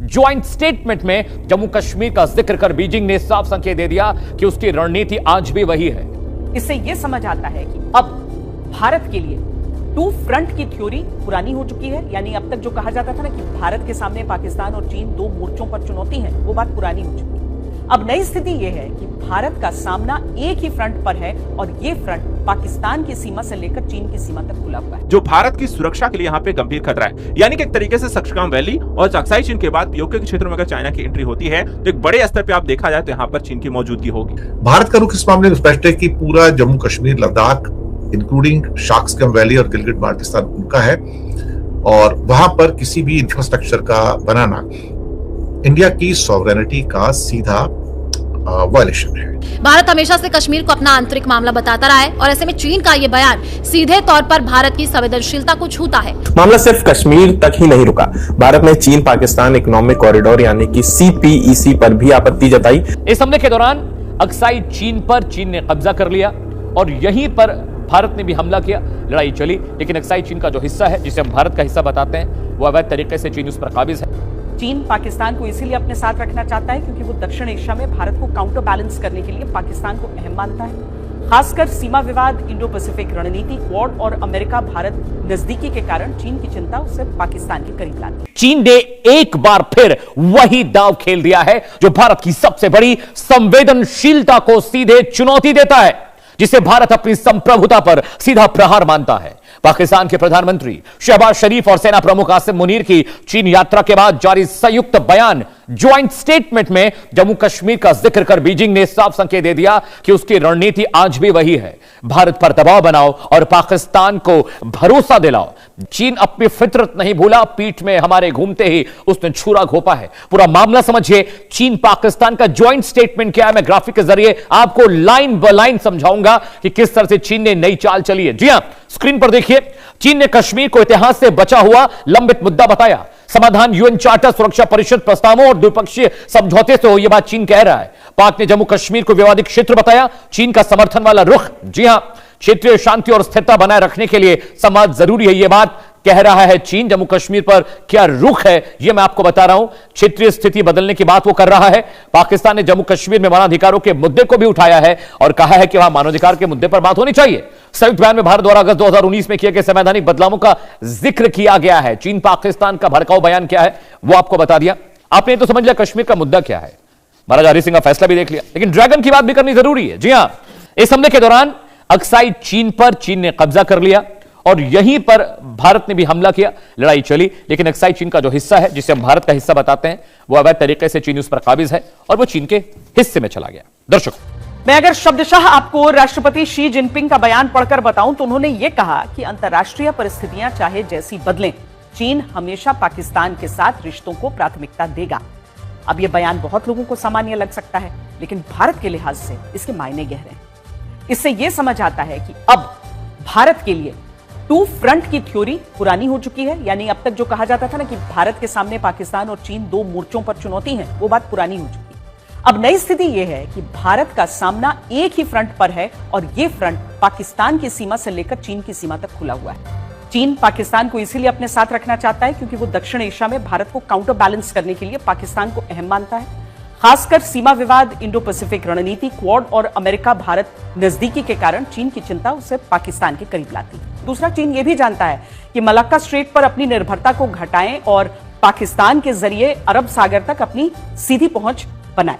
Joint statement में जम्मू कश्मीर का जिक्र कर बीजिंग ने साफ संकेत दे दिया कि उसकी रणनीति आज भी वही है। इससे यह समझ आता है कि अब भारत के लिए टू फ्रंट की थ्योरी पुरानी हो चुकी है। यानी अब तक जो कहा जाता था ना कि भारत के सामने पाकिस्तान और चीन दो मोर्चों पर चुनौती है, वो बात पुरानी हो चुकी है। अब नई स्थिति यह है कि भारत का सामना एक ही फ्रंट पर है और ये फ्रंट पाकिस्तान की सीमा से लेकर चीन की सीमा तक खुला हुआ है, जो भारत की सुरक्षा के लिए यहाँ पे गंभीर खतरा है। यानी कि एक तरीके से सक्सकाम वैली और अक्साई चीन के बाद पीओके के क्षेत्र में अगर चाइना की एंट्री होती है तो एक बड़े स्तर पे आप देखा जाए तो यहाँ पर चीन की मौजूदगी होगी। भारत का रुख इस मामले में स्पष्ट है कि पूरा जम्मू कश्मीर, लद्दाख, इंक्लूडिंग शाक्सकम वैली और गिलगिट बाल्टिस्तान उनका है और वहां पर किसी भी इंफ्रास्ट्रक्चर का बनाना इंडिया की सॉवरेनिटी का सीधा वायलेशन है। भारत हमेशा से कश्मीर को अपना आंतरिक मामला बताता रहा है और ऐसे में चीन का ये बयान सीधे तौर पर भारत की संवेदनशीलता को छूता है। मामला सिर्फ कश्मीर तक ही नहीं रुका, भारत ने चीन पाकिस्तान इकोनॉमिक कॉरिडोर यानी कि CPEC पर भी आपत्ति जताई। इस हमले के दौरान अक्साई चीन पर चीन ने कब्जा कर लिया और यहीं पर भारत ने भी हमला किया, लड़ाई चली। लेकिन अक्साई चीन का जो हिस्सा है, जिसे हम भारत का हिस्सा बताते हैं, वो अवैध तरीके से चीन उस पर काबिज है। चीन पाकिस्तान को इसीलिए अपने साथ रखना चाहता है क्योंकि वो दक्षिण एशिया में भारत को काउंटर बैलेंस करने के लिए पाकिस्तान को अहम मानता है। खासकर सीमा विवाद, इंडो पैसिफिक रणनीति, क्वाड और अमेरिका भारत नजदीकी के कारण चीन की चिंता उसे पाकिस्तान के करीब लाती है। चीन ने एक बार फिर वही दांव खेल दिया है जो भारत की सबसे बड़ी संवेदनशीलता को सीधे चुनौती देता है, जिसे भारत अपनी संप्रभुता पर सीधा प्रहार मानता है। पाकिस्तान के प्रधानमंत्री शहबाज शरीफ और सेना प्रमुख आसिम मुनीर की चीन यात्रा के बाद जारी संयुक्त बयान ज्वाइंट स्टेटमेंट में जम्मू कश्मीर का जिक्र कर बीजिंग ने साफ संकेत दे दिया कि उसकी रणनीति आज भी वही है, भारत पर दबाव बनाओ और पाकिस्तान को भरोसा दिलाओ। चीन अपनी फितरत नहीं भूला, पीठ में हमारे घूमते ही उसने छुरा घोपा है। पूरा मामला समझिए, चीन पाकिस्तान का ज्वाइंट स्टेटमेंट क्या है, मैं ग्राफिक के जरिए आपको लाइन ब लाइन समझाऊंगा कि किस तरह से चीन ने नई चाल चली है। जी हां, स्क्रीन पर देखिए, चीन ने कश्मीर को इतिहास से बचा हुआ लंबित मुद्दा बताया। समाधान यूएन चार्टर, सुरक्षा परिषद प्रस्तावों और द्विपक्षीय समझौते से हो, यह बात चीन कह रहा है। पाक ने जम्मू कश्मीर को विवादित क्षेत्र बताया, चीन का समर्थन वाला रुख। जी हां, क्षेत्रीय शांति और स्थिरता बनाए रखने के लिए संवाद जरूरी है, यह बात कह रहा है चीन। जम्मू कश्मीर पर क्या रुख है, यह मैं आपको बता रहा हूं। क्षेत्रीय स्थिति बदलने की बात वो कर रहा है। पाकिस्तान ने जम्मू कश्मीर में मानवाधिकारों के मुद्दे को भी उठाया है और कहा है कि वहां मानवाधिकार के मुद्दे पर बात होनी चाहिए। संयुक्त बयान में भारत द्वारा अगस्त 2019 में किए गए संवैधानिक बदलावों का जिक्र किया गया है। चीन पाकिस्तान का भड़काऊ बयान क्या है वो आपको बता दिया। आपने तो समझ लिया कश्मीर का मुद्दा क्या है, महाराजा हरि सिंह का फैसला भी देख लिया, लेकिन ड्रैगन की बात भी करनी जरूरी है। जी हां, इस हमले के दौरान अक्साई चीन पर चीन ने कब्जा कर लिया और यहीं पर भारत ने भी हमला किया, लड़ाई चली। लेकिन अक्साई चीन का जो हिस्सा है, जिसे हम भारत का हिस्सा बताते हैं, वो अवैध तरीके से चीन उस पर काबिज है और वो चीन के हिस्से में चला गया। दर्शकों, मैं अगर शब्दशः आपको राष्ट्रपति शी जिनपिंग का बयान पढ़कर बताऊं तो उन्होंने यह कहा कि अंतर्राष्ट्रीय परिस्थितियां चाहे जैसी बदलें, चीन हमेशा पाकिस्तान के साथ रिश्तों को प्राथमिकता देगा। अब यह बयान बहुत लोगों को सामान्य लग सकता है, लेकिन भारत के लिहाज से इसके मायने गहरे हैं। इससे यह समझ आता है कि अब भारत के लिए टू फ्रंट की थ्योरी पुरानी हो चुकी है। यानी अब तक जो कहा जाता था ना कि भारत के सामने पाकिस्तान और चीन दो मोर्चों पर चुनौती है, वो बात पुरानी हो चुकी है। अब नई स्थिति यह है कि भारत का सामना एक ही फ्रंट पर है और यह फ्रंट पाकिस्तान की सीमा से लेकर चीन की सीमा तक खुला हुआ है। चीन पाकिस्तान को इसीलिए अपने साथ रखना चाहता है क्योंकि वो दक्षिण एशिया में भारत को काउंटर बैलेंस करने के लिए पाकिस्तान को अहम मानता है। खासकर सीमा विवाद, इंडो पैसिफिक रणनीति, क्वाड और अमेरिका भारत नजदीकी के कारण चीन की चिंता उसे पाकिस्तान के करीब लाती है। दूसरा, चीन यह भी जानता है कि मलक्का स्ट्रेट पर अपनी निर्भरता को घटाएं और पाकिस्तान के जरिए अरब सागर तक अपनी सीधी पहुंच बनाए।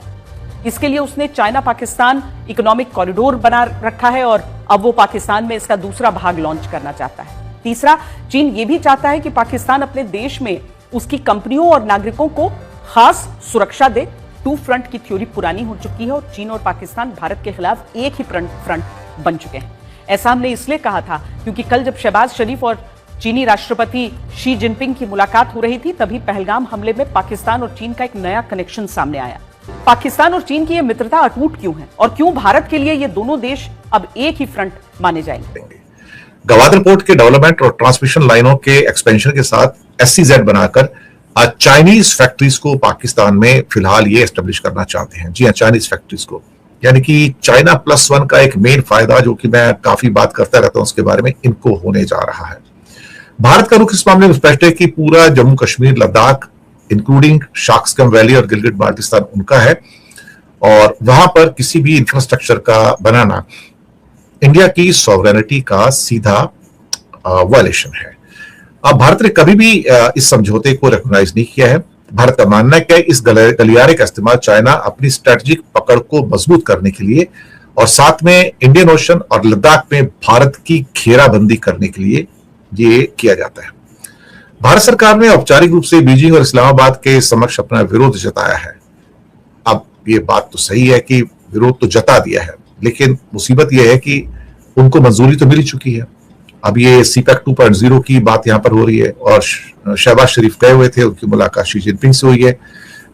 इसके लिए उसने चाइना पाकिस्तान इकोनॉमिक कॉरिडोर बना रखा है और अब वो पाकिस्तान में इसका दूसरा भाग लॉन्च करना चाहता है। तीसरा, चीन यह भी चाहता है कि पाकिस्तान अपने देश में उसकी कंपनियों और नागरिकों को खास सुरक्षा दे। टू फ्रंट की थ्योरी पुरानी हो चुकी है और चीन और पाकिस्तान भारत के खिलाफ एक ही फ्रंट बन चुके हैं। ऐसा हमने इसलिए कहा था क्योंकि कल जब शहबाज शरीफ और चीनी राष्ट्रपति शी जिनपिंग की मुलाकात हो रही थी, तभी पहलगाम हमले में पाकिस्तान और चीन का एक नया कनेक्शन सामने आया। पाकिस्तान और चीन की यह मित्रता अटूट क्यों है और क्यों भारत के लिए ये दोनों देश अब एक ही फ्रंट माने जाएंगे? गवादर पोर्ट के डेवलपमेंट और ट्रांसमिशन लाइनों के एक्सपेंशन के साथ SEZ बनाकर चाइनीज फैक्ट्रीज को पाकिस्तान में फिलहाल ये एस्टेब्लिश करना चाहते हैं। जी हाँ, चाइनीज फैक्ट्रीज को, यानी कि चाइना +1 का एक मेन फायदा जो कि मैं काफी बात करता रहता हूं उसके बारे में, इनको होने जा रहा है। भारत का रुख इस मामले में स्पष्ट है कि पूरा जम्मू कश्मीर, लद्दाख, इंक्लूडिंग शाक्सगम वैली और गिलगिट बाल्टिस्तान उनका है, और वहां पर किसी भी इंफ्रास्ट्रक्चर का बनाना इंडिया की सॉवरेनिटी का सीधा वायलेशन है। अब भारत ने कभी भी इस समझौते को रिकॉग्नाइज नहीं किया है। भारत का मानना है कि इस गलियारे का इस्तेमाल चाइना अपनी स्ट्रेटेजिक पकड़ को मजबूत करने के लिए और साथ में इंडियन ओशन और लद्दाख में भारत की घेराबंदी करने के लिए ये किया जाता है। भारत सरकार ने औपचारिक रूप से बीजिंग और इस्लामाबाद के समक्ष अपना विरोध जताया है। अब ये बात तो सही है कि विरोध तो जता दिया है, लेकिन मुसीबत यह है कि उनको मंजूरी तो मिल चुकी है। अब ये सीपैक 2.0 की बात यहां पर हो रही है और शहबाज शरीफ गए हुए थे, उनकी मुलाकात शी जिनपिंग से हुई है।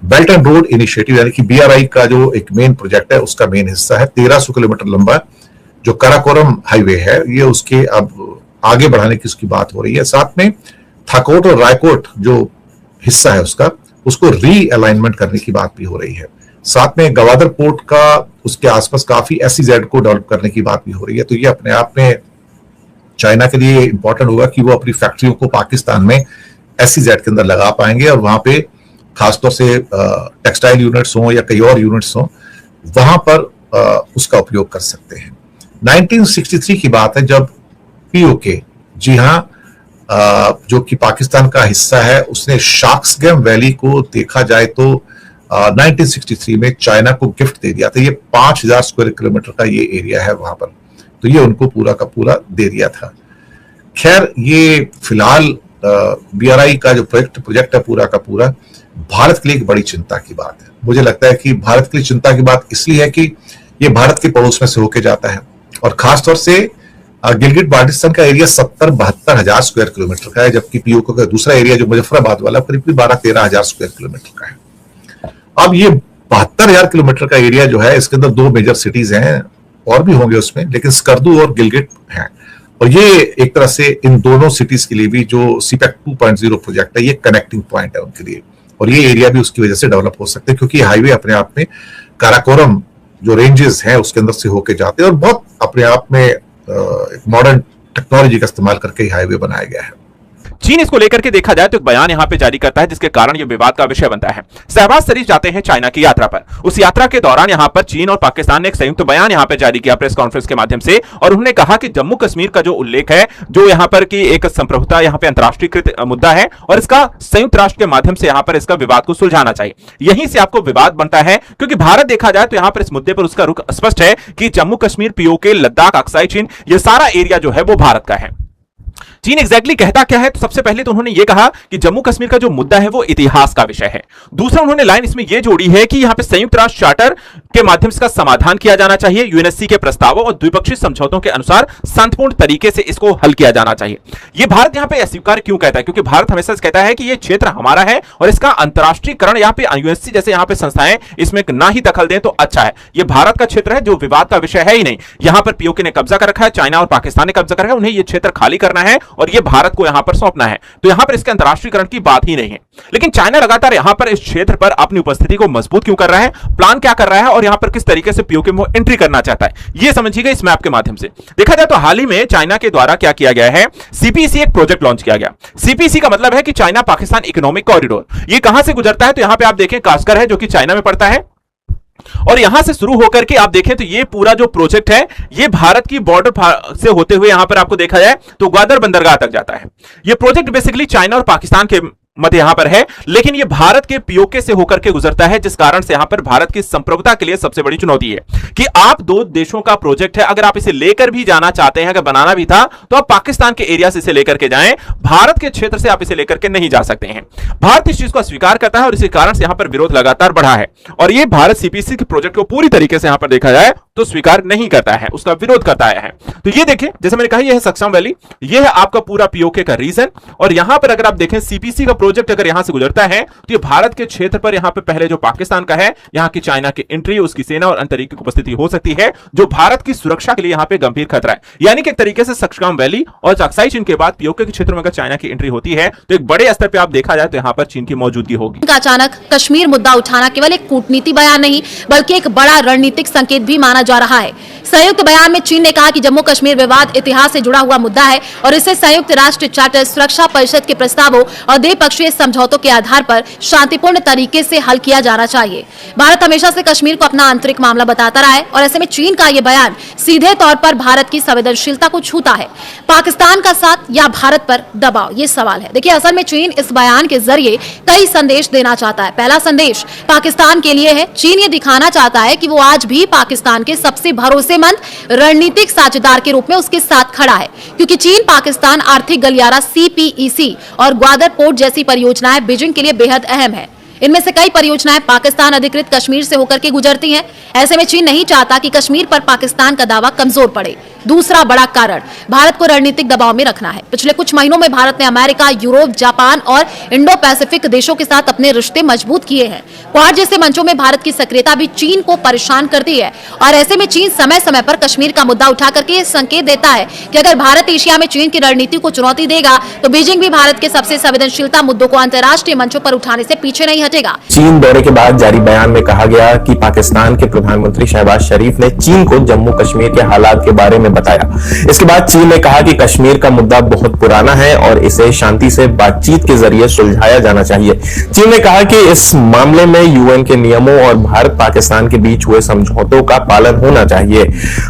बेल्ट एंड रोड इनिशिएटिव यानी कि BRI का जो एक मेन प्रोजेक्ट है उसका मेन हिस्सा है 1300 किलोमीटर लंबा जो काराकोरम हाईवे है, ये उसके अब आगे बढ़ाने की उसकी बात हो रही है। साथ में थाकोट और रायकोट जो हिस्सा है उसका, उसको रीअलाइनमेंट करने की बात भी हो रही है। साथ में गवादर पोर्ट का उसके आसपास काफी SEZ को डेवलप करने की बात भी हो रही है। तो ये अपने आप में चाइना के लिए इंपॉर्टेंट होगा कि वो अपनी फैक्ट्रियों को पाकिस्तान में SEZ के अंदर लगा पाएंगे और वहां पे खासतौर से टेक्सटाइल यूनिट्स हों या कई और यूनिट्स हों, वहां पर उसका उपयोग कर सकते हैं। 1963 की बात है जब POK, जी हां, जो कि पाकिस्तान का हिस्सा है, उसने शाक्सगम वैली को देखा जाए तो 1963 में चाइना को गिफ्ट दे दिया था। ये 5000 स्क्वायर किलोमीटर का ये एरिया है वहां पर, तो ये उनको पूरा का पूरा दे दिया था। खैर, ये फिलहाल BRI का जो प्रोजेक्ट है पूरा का पूरा भारत के लिए एक बड़ी चिंता की बात है। मुझे लगता है कि भारत के लिए चिंता की बात इसलिए है कि ये भारत के पड़ोस में से होके जाता है और खासतौर से गिलगिट बाल्टिस्तान का एरिया 70-72 हजार स्क्वायर किलोमीटर का है, जबकि POK का दूसरा एरिया जो मुजफ्फराबाद वाला करीब 12-13 हजार स्क्वायर किलोमीटर का है। अब ये 72,000 किलोमीटर का एरिया जो है, इसके अंदर 2 मेजर सिटीज हैं, और भी होंगे उसमें, लेकिन स्कर्दू और गिलगिट हैं। और ये एक तरह से इन दोनों सिटीज के लिए भी जो सीपैक 2.0 प्रोजेक्ट है, ये कनेक्टिंग पॉइंट है उनके लिए, और ये एरिया भी उसकी वजह से डेवलप हो सकते हैं क्योंकि हाईवे अपने आप में काराकोरम जो रेंजेस हैं उसके अंदर से होके जाते हैं और बहुत अपने आप में एक मॉडर्न टेक्नोलॉजी का इस्तेमाल करके हाईवे बनाया गया है। चीन इसको लेकर के देखा जाए तो एक बयान यहां पे जारी करता है जिसके कारण यह विवाद का विषय बनता है। शहबाज शरीफ जाते हैं चाइना की यात्रा पर। उस यात्रा के दौरान यहां पर चीन और पाकिस्तान ने एक संयुक्त बयान यहां पे जारी किया प्रेस कॉन्फ्रेंस के माध्यम से, और उन्होंने कहा कि जम्मू कश्मीर का जो उल्लेख है, जो यहां पर की एक संप्रभुता यहां पे अंतरराष्ट्रीयकृत मुद्दा है और इसका संयुक्त राष्ट्र के माध्यम से यहां पर इसका विवाद को सुलझाना चाहिए। यहीं से आपको विवाद बनता है क्योंकि भारत देखा जाए तो यहां पर इस मुद्दे पर उसका रुख स्पष्ट है कि जम्मू कश्मीर, POK, लद्दाख, अक्साई चीन, यह सारा एरिया जो है वो भारत का है। चीन एग्जैक्टली कहता क्या है? तो सबसे पहले तो उन्होंने यह कहा कि जम्मू कश्मीर का जो मुद्दा है वो इतिहास का विषय है। दूसरा उन्होंने लाइन इसमें यह जोड़ी है कि यहां पे संयुक्त राष्ट्र चार्टर के माध्यम से इसका समाधान किया जाना चाहिए, UNSC के प्रस्तावों और द्विपक्षीय समझौतों के अनुसार शांतिपूर्ण तरीके से इसको हल किया जाना चाहिए। यह भारत यहां पे अस्वीकार क्यों कहता है? क्योंकि भारत हमेशा कहता है कि यह क्षेत्र हमारा है और इसका अंतरराष्ट्रीयकरण यहां पे UNSC जैसे यहां पे संस्थाएं इसमें ना ही दखल दें तो अच्छा है। यह भारत का क्षेत्र है, जो विवाद का विषय है ही नहीं। यहां पर POK ने कब्जा कर रखा है, चाइना और पाकिस्तान ने कब्जा कर रखा है, उन्हें यह क्षेत्र खाली करना है और यह भारत को यहां पर सौंपना है। तो यहां पर इसके अंतरराष्ट्रीयकरण की बात ही नहीं है। लेकिन चाइना लगातार यहां पर इस क्षेत्र पर अपनी उपस्थिति को मजबूत क्यों कर रहा है, प्लान क्या कर रहा है और यहां पर किस तरीके से POK में एंट्री करना चाहता है, यह समझिएगा इस मैप के माध्यम से। देखा जाए तो हाल ही में चाइना के द्वारा क्या किया गया है, CPEC एक प्रोजेक्ट लॉन्च किया गया। CPEC का मतलब है कि चाइना पाकिस्तान इकोनॉमिक कॉरिडोर। यह कहां से गुजरता है? तो यहां पे आप देखें कास्कर है जो कि चाइना में पड़ता है, और यहां से शुरू होकर के आप देखें तो ये पूरा जो प्रोजेक्ट है ये भारत की बॉर्डर से होते हुए यहां पर आपको देखा जाए तो ग्वादर बंदरगाह तक जाता है। ये प्रोजेक्ट बेसिकली चाइना और पाकिस्तान के मध्य यहां पर है, लेकिन यह भारत के POK से होकर के गुजरता है, जिस कारण से यहां पर भारत की संप्रभुता के लिए सबसे बड़ी चुनौती है कि आप दो देशों का प्रोजेक्ट है, अगर आप इसे लेकर भी जाना चाहते हैं, अगर बनाना भी था तो आप पाकिस्तान के एरिया से इसे लेकर के जाएं, भारत के क्षेत्र से आप इसे लेकर के नहीं जा सकते हैं। भारत इस चीज को अस्वीकार करता है और इसी कारण से यहां पर विरोध लगातार बढ़ा है और यह भारत CPEC के प्रोजेक्ट को पूरी तरीके से यहां पर देखा जाए तो स्वीकार नहीं करता है, उसका विरोध करता है। तो ये देखिए, जैसे मैंने कहा, यह है सक्सम वैली, यह है आपका पूरा POK का रीजन, और यहां पर अगर आप देखें CPEC का प्रोजेक्ट अगर यहां से गुजरता है तो ये भारत के क्षेत्र पर यहां पे पहले जो पाकिस्तान का है, यहां की चाइना की एंट्री, उसकी सेना और अन्य तरीके की उपस्थिति हो सकती है जो भारत की सुरक्षा के लिए यहां पे गंभीर खतरा है। यानी कि एक तरीके से सक्सम वैली और अक्साई चीन के बाद POK के क्षेत्र में अगर चाइना की एंट्री होती है तो एक बड़े स्तर पर आप देखा जाए तो यहां पर चीन की मौजूदगी होगी। अचानक कश्मीर मुद्दा उठाना केवल एक कूटनीति बयान नहीं बल्कि एक बड़ा रणनीतिक संकेत भी माना जा रहा है। संयुक्त बयान में चीन ने कहा कि जम्मू कश्मीर विवाद इतिहास से जुड़ा हुआ मुद्दा है और इसे संयुक्त राष्ट्र चार्टर, सुरक्षा परिषद के प्रस्तावों और द्विपक्षीय समझौतों के आधार पर शांतिपूर्ण तरीके से हल किया जाना चाहिए। भारत हमेशा से कश्मीर को अपना आंतरिक मामला बताता रहा है और ऐसे में चीन का ये बयान सीधे तौर पर भारत की संवेदनशीलता को छूता है। पाकिस्तान का साथ या भारत पर दबाव, ये सवाल है। देखिए, असल में चीन इस बयान के जरिए कई संदेश देना चाहता है। पहला संदेश पाकिस्तान के लिए है। चीन ये दिखाना चाहता है कि वो आज भी पाकिस्तान के सबसे भरोसेमंद रणनीतिक साझेदार के रूप में उसके साथ खड़ा है, क्योंकि चीन पाकिस्तान आर्थिक गलियारा CPEC और ग्वादर पोर्ट जैसी परियोजनाएं बीजिंग के लिए बेहद अहम है। इनमें से कई परियोजनाएं पाकिस्तान अधिकृत कश्मीर से होकर के गुजरती हैं। ऐसे में चीन नहीं चाहता कि कश्मीर पर पाकिस्तान का दावा कमजोर पड़े। दूसरा बड़ा कारण भारत को रणनीतिक दबाव में रखना है। पिछले कुछ महीनों में भारत ने अमेरिका, यूरोप, जापान और इंडो पैसिफिक देशों के साथ अपने रिश्ते मजबूत किए हैं। क्वाड जैसे मंचों में भारत की सक्रियता भी चीन को परेशान करती है और ऐसे में चीन समय समय पर कश्मीर का मुद्दा उठा करके संकेत देता है कि अगर भारत एशिया में चीन की रणनीति को चुनौती देगा तो बीजिंग भी भारत के सबसे संवेदनशीलता मुद्दों को अंतर्राष्ट्रीय मंचों पर उठाने से पीछे नहीं हटेगा। चीन दौरे के बाद जारी बयान में कहा गया कि पाकिस्तान के प्रधानमंत्री शहबाज शरीफ ने चीन को जम्मू कश्मीर के हालात के बारे में बताया। इसके बाद चीन ने कहा कि कश्मीर का मुद्दा बहुत पुराना है और इसे शांति से बातचीत के जरिए सुलझाया जाना चाहिए। चीन ने कहा कि इस मामले में UN के नियमों और भारत पाकिस्तान के बीच हुए समझौतों का पालन होना चाहिए।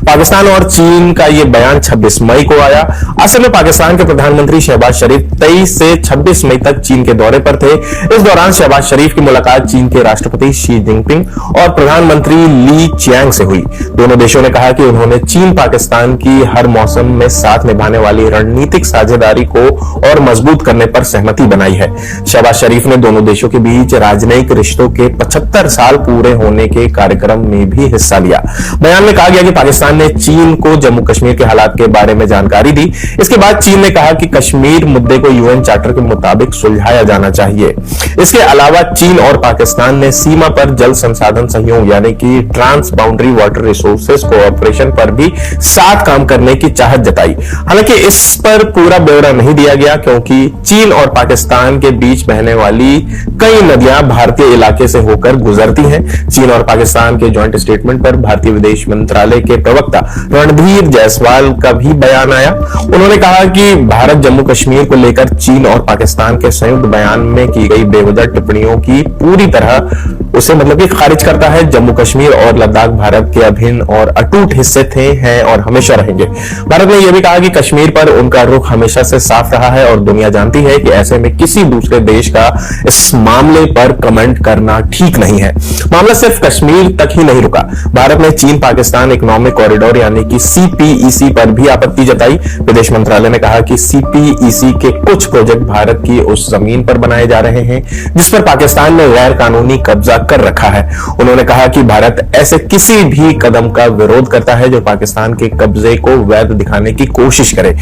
पाकिस्तान और चीन का यह बयान 26 मई को आया। असल में पाकिस्तान के प्रधानमंत्री शहबाज शरीफ 23 से 26 मई तक चीन के दौरे पर थे। इस दौरान शहबाज शरीफ की मुलाकात चीन के राष्ट्रपति शी जिनपिंग और प्रधानमंत्री ली चियांग से हुई। दोनों देशों ने कहा कि उन्होंने चीन पाकिस्तान की हर मौसम में साथ निभाने वाली रणनीतिक साझेदारी को और मजबूत करने पर सहमति बनाई है। शहबाज शरीफ ने दोनों देशों के बीच राजनयिक रिश्तों के 75 साल पूरे होने के कार्यक्रम में भी हिस्सा लिया। बयान में कहा गया कि पाकिस्तान ने चीन को जम्मू कश्मीर के हालात के बारे में जानकारी दी। इसके बाद चीन ने कहा कि कश्मीर मुद्दे को UN चार्टर के मुताबिक सुलझाया जाना चाहिए। इसके अलावा चीन और पाकिस्तान ने सीमा पर जल संसाधन सहयोग यानी कि transboundary water resources cooperation पर भी साथ काम करने की चाहत जताई। हालांकि इस पर पूरा ब्यौरा नहीं दिया गया क्योंकि चीन और पाकिस्तान के बीच बहने वाली कई नदियां भारतीय इलाके से होकर गुजरती हैं। चीन और पाकिस्तान के जॉइंट स्टेटमेंट पर भारतीय विदेश मंत्रालय के प्रवक्ता रणधीर जायसवाल का भी बयान आया। उन्होंने कहा कि भारत जम्मू कश्मीर को लेकर चीन और पाकिस्तान के संयुक्त बयान में की गई बेवजह टिप्पणियों की पूरी तरह उसे खारिज करता है। जम्मू कश्मीर और लद्दाख भारत के अभिन्न और अटूट हिस्से थे, हैं और हमेशा रहेंगे। भारत ने यह भी कहा कि कश्मीर पर उनका रुख हमेशा से साफ रहा है और दुनिया जानती है कि ऐसे में किसी दूसरे देश का इस मामले पर कमेंट करना ठीक नहीं है। मामला सिर्फ कश्मीर तक ही नहीं रुका। भारत ने चीन पाकिस्तान इकोनॉमिक कॉरिडोर यानी कि CPEC पर भी आपत्ति जताई। विदेश मंत्रालय ने कहा कि CPEC के कुछ प्रोजेक्ट भारत की उस जमीन पर बनाए जा रहे हैं जिस पर पाकिस्तान ने गैर कानूनी कब्जा कर रखा है। उन्होंने कहा कि भारत ऐसे किसी भी कदम का विरोध करता है जो पाकिस्तान के कब्जे को वैध दिखाने की कोशिश करे।